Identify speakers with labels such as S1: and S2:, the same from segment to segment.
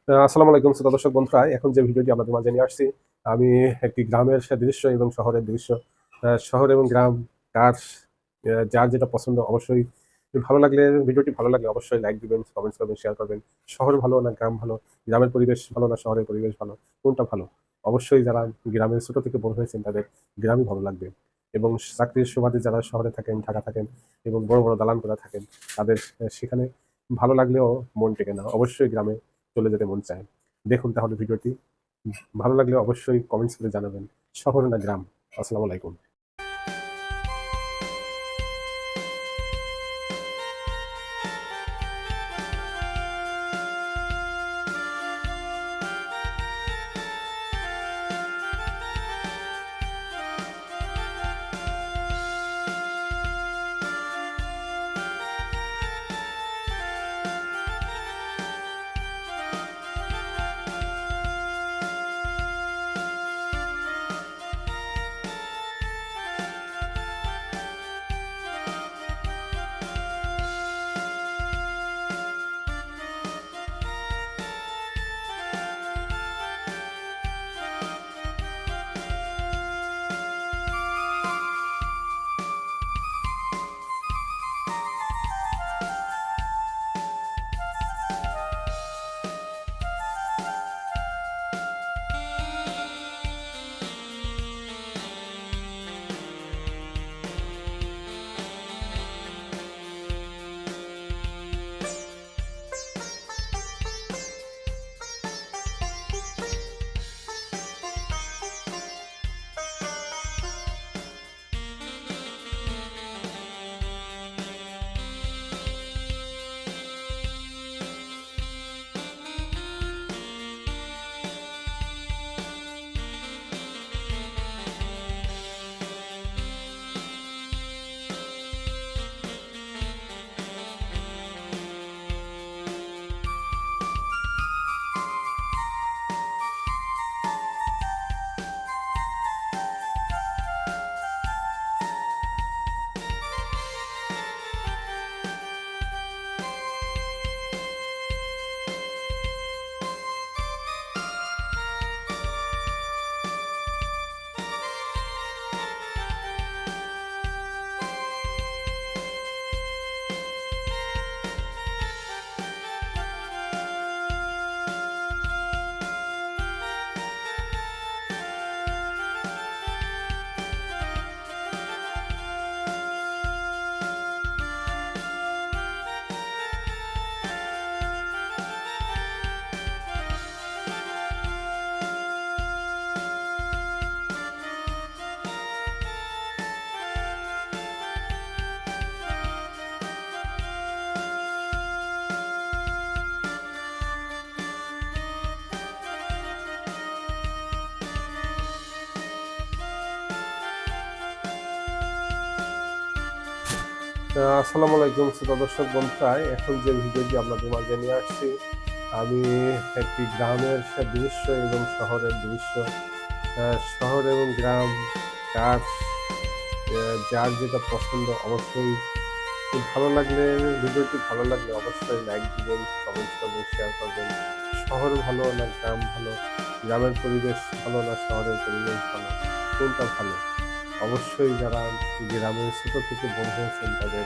S1: আসসালামু আলাইকুম শ্রোতা দর্শক বন্ধুরা, এখন যে ভিডিওটি আপনাদের মাঝে নিয়ে আসছি, আমি একটি গ্রামের দৃশ্য এবং শহরের দৃশ্য। শহর এবং গ্রাম কার যার যেটা পছন্দ অবশ্যই ভিডিওটি ভালো লাগলে অবশ্যই লাইক দিবেন, কমেন্টস করবেন, শেয়ার করবেন। শহর ভালো না গ্রাম ভালো? গ্রামের পরিবেশ ভালো না শহরের পরিবেশ ভালো? কোনটা ভালো? অবশ্যই যারা গ্রামে ছোট থেকে বড় হয়েছেন তাদের গ্রামই ভালো লাগবে। এবং চাকরির সুবাদে যারা শহরে থাকেন, ঢাকা থাকেন এবং বড়, বড় দালান কোঠা থাকেন, তাদের সেখানে ভালো লাগলেও মন টেকে না। অবশ্যই গ্রামে চলে যেতে মন চায়। দেখুন তাহলে ভিডিওটি। ভালো লাগলে অবশ্যই কমেন্টস করে জানাবেন। শহর না গ্রাম? আসসালামু আলাইকুম। আসসালামু আলাইকুম শ্রোতা দর্শক বন্ধুরা, এখন যে ভিডিওটি আপনাদের মাঝে নিয়ে আসছি, আমি একটি গ্রামের দৃশ্য এবং শহরের দৃশ্য। শহর এবং গ্রাম কার যার যেটা পছন্দ অবশ্যই ভিডিওটি ভালো লাগলে অবশ্যই লাইক দিবেন, কমেন্টস করবেন, শেয়ার করবেন। শহর ভালো না গ্রাম ভালো? গ্রামের পরিবেশ ভালো না শহরের পরিবেশ ভালো? কোনটা ভালো? অবশ্যই যারা গ্রামের ছোট থেকে বড় হয়েছেন তাদের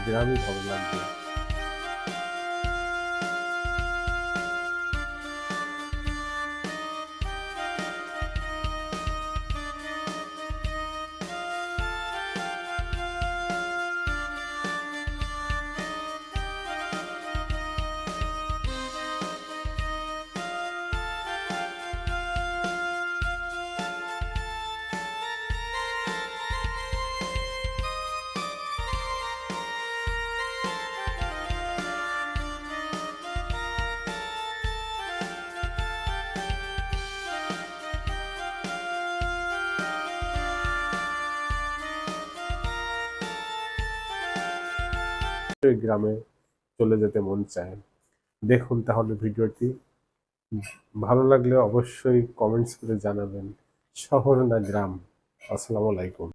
S1: গ্রামই ভালো লাগবে। গ্রামে চলে যেতে মন চায়। দেখুন তাহলে ভিডিওটি। ভালো লাগলে অবশ্যই কমেন্টস করে জানাবেন। শহর না গ্রাম? আসসালামু আলাইকুম।